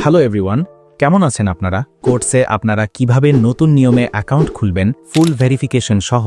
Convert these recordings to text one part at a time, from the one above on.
Hello everyone, কেমন আছেন আপনারা? কোর্সে আপনারা কিভাবে নতুন নিয়মে অ্যাকাউন্ট খুলবেন ফুল ভেরিফিকেশন সহ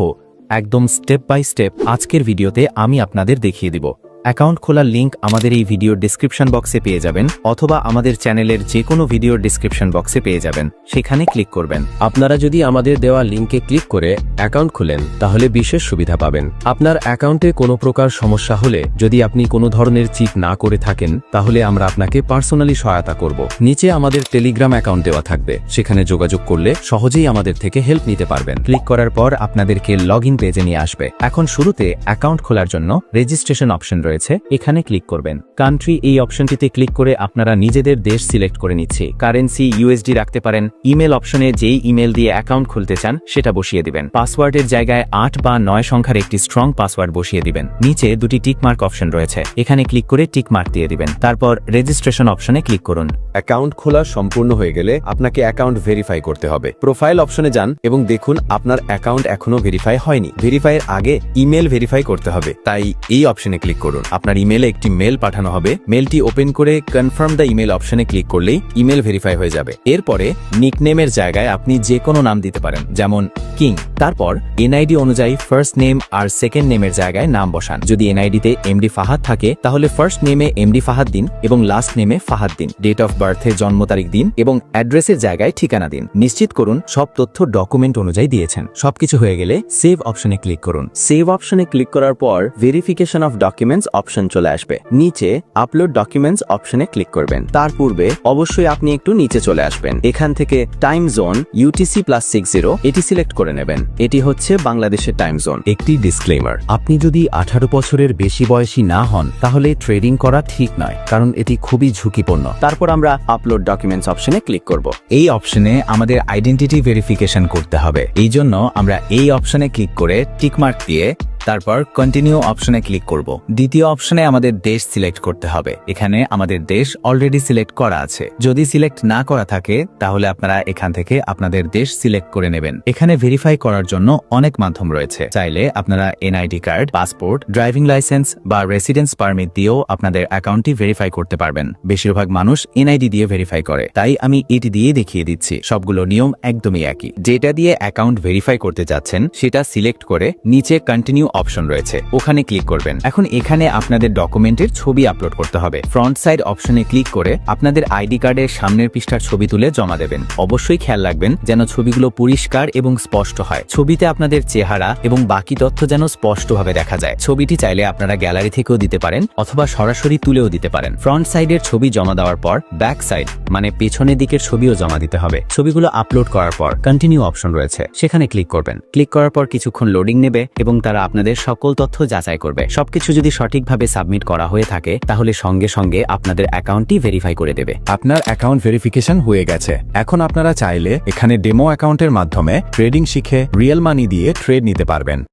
একদম স্টেপ বাই স্টেপ আজকের ভিডিওতে আমি আপনাদের দেখিয়ে দিব। অ্যাকাউন্ট খোলার লিঙ্ক আমাদের এই ভিডিওর ডিসক্রিপশন বক্সে পেয়ে যাবেন অথবা আমাদের চ্যানেলের যে কোনো ভিডিওর ডিসক্রিপশন বক্সে পেয়ে যাবেন, সেখানে ক্লিক করবেন। আপনারা যদি আমাদের দেওয়া লিঙ্কে ক্লিক করে অ্যাকাউন্ট খুলেন তাহলে বিশেষ সুবিধা পাবেন। আপনার অ্যাকাউন্টে কোনো প্রকার সমস্যা হলে যদি আপনি কোনো ধরনের চিট না করে থাকেন তাহলে আমরা আপনাকে পার্সোনালি সহায়তা করব। নিচে আমাদের টেলিগ্রাম অ্যাকাউন্ট দেওয়া থাকবে, সেখানে যোগাযোগ করলে সহজেই আমাদের থেকে হেল্প নিতে পারবেন। ক্লিক করার পর আপনাদেরকে লগইন পেজে নিয়ে আসবে। এখন শুরুতে অ্যাকাউন্ট খোলার জন্য রেজিস্ট্রেশন অপশন রয়েছে, এখানে ক্লিক করবেন। কান্ট্রি এই অপশনটিতে ক্লিক করে আপনারা নিজেদের দেশ সিলেক্ট করে নিচ্ছে। কারেন্সি ইউএসডি রাখতে পারেন। ইমেল অপশনে যেই ইমেল দিয়ে অ্যাকাউন্ট খুলতে চান সেটা বসিয়ে দিবেন। পাসওয়ার্ডের জায়গায় 8 বা 9 সংখ্যার একটি স্ট্রং পাসওয়ার্ড বসিয়ে দিবেন। নিচে দুটি টিকমার্ক অপশন রয়েছে, এখানে ক্লিক করে টিকমার্ক দিয়ে দিবেন। তারপর রেজিস্ট্রেশন অপশনে ক্লিক করুন। অ্যাকাউন্ট খোলা সম্পূর্ণ হয়ে গেলে আপনাকে অ্যাকাউন্ট ভেরিফাই করতে হবে। প্রোফাইল অপশনে যান এবং দেখুন আপনার অ্যাকাউন্ট এখনো ভেরিফাই হয়নি। ভেরিফাইয়ের আগে ইমেল ভেরিফাই করতে হবে, তাই এই অপশনে ক্লিক করুন। আপনার ইমেলে একটি মেল পাঠানো হবে। মেলটি ওপেন করে কনফার্ম দ্য ইমেল অপশনে ক্লিক করলেই ইমেল ভেরিফাই হয়ে যাবে। এরপরে নিকনেমের জায়গায় আপনি যে কোনো নাম দিতে পারেন, যেমন কিং। তারপর এনআইডি অনুযায়ী ফার্স্ট নেম আর সেকেন্ড নেমের জায়গায় নাম বসান। যদি এনআইডিতে এমডি ফাহাদ থাকে তাহলে ফার্স্ট নেমে এমডি ফাহাদ দিন এবং লাস্ট নেমে ফাহাদ দিন। ডেট অফ বার্থে জন্ম তারিখ দিন এবং অ্যাড্রেসের জায়গায় ঠিকানা দিন। নিশ্চিত করুন সব তথ্য ডকুমেন্ট অনুযায়ী দিয়েছেন। সবকিছু হয়ে গেলে সেভ অপশনে ক্লিক করুন। সেভ অপশনে ক্লিক করার পর ভেরিফিকেশন অফ ডকুমেন্টস অপশন চলে আসবে। নিচে আপলোড ডকুমেন্টস অপশনে ক্লিক করবেন। তার পূর্বে অবশ্যই আপনি একটু নিচে চলে আসবেন। এখান থেকে টাইম জোন UTC+60 এটি সিলেক্ট করে নেবেন। এটি হচ্ছে বাংলাদেশের টাইম জোন। একটি ডিসক্লেমার, আপনি যদি 18 বছরের বেশি বয়সী না হন তাহলে ট্রেডিং করা ঠিক নয়, কারণ এটি খুবই ঝুঁকিপূর্ণ। তারপর আমরা আপলোড ডকুমেন্টস অপশনে ক্লিক করব। এই অপশনে আমাদের আইডেন্টিটি ভেরিফিকেশন করতে হবে। এই জন্য আমরা এই অপশনে ক্লিক করে টিকমার্ক দিয়ে তারপর কন্টিনিউ অপশনে ক্লিক করব। দ্বিতীয় অপশনে আমাদের দেশ সিলেক্ট করতে হবে। এখানে আমাদের দেশ অলরেডি সিলেক্ট করা আছে। যদি সিলেক্ট না করা থাকে তাহলে আপনারা এখান থেকে আপনাদের দেশ সিলেক্ট করে নেবেন। এখানে ভেরিফাই করার জন্য অনেক মাধ্যম রয়েছে। চাইলে আপনারা NID card, passport, driving licence বা রেসিডেন্স পারমিট দিয়েও আপনাদের অ্যাকাউন্টটি ভেরিফাই করতে পারবেন। বেশিরভাগ মানুষ এনআইডি দিয়ে ভেরিফাই করে, তাই আমি এটি দিয়ে দেখিয়ে দিচ্ছি। সবগুলো নিয়ম একদমই একই। যেটা দিয়ে অ্যাকাউন্ট ভেরিফাই করতে যাচ্ছেন সেটা সিলেক্ট করে নিচে কন্টিনিউ অপশন রয়েছে, ওখানে ক্লিক করবেন। এখন এখানে আপনাদের ডকুমেন্টের ছবি আপলোড করতে হবে। ফ্রন্ট সাইড অপশনে ক্লিক করে আপনাদের আইডি কার্ডের সামনের পৃষ্ঠার ছবি তুলে জমা দেবেন। অবশ্যই খেয়াল রাখবেন যেন ছবিগুলো পরিষ্কার এবং স্পষ্ট হয়। ছবিতে আপনাদের চেহারা এবং বাকি তথ্য যেন স্পষ্টভাবে দেখা যায়। ছবিটি চাইলে আপনারা গ্যালারি থেকেও দিতে পারেন অথবা সরাসরি তুলেও দিতে পারেন। ফ্রন্ট সাইডের ছবি জমা দেওয়ার পর ব্যাক সাইড মানে পেছনের দিকের ছবিও জমা দিতে হবে। ছবিগুলো আপলোড করার পর কন্টিনিউ অপশন রয়েছে, সেখানে ক্লিক করবেন। ক্লিক করার পর কিছুক্ষণ লোডিং নেবে এবং তারা আপনাদের সকল তথ্য যাচাই করবে। সবকিছু যদি সঠিকভাবে সাবমিট করা হয়ে থাকে তাহলে সঙ্গে সঙ্গে আপনাদের অ্যাকাউন্টটি ভেরিফাই করে দেবে। আপনার অ্যাকাউন্ট ভেরিফিকেশন হয়ে গেছে। এখন আপনারা চাইলে এখানে ডেমো অ্যাকাউন্টের মাধ্যমে ট্রেডিং শিখে রিয়েল মানি দিয়ে ট্রেড নিতে পারবেন।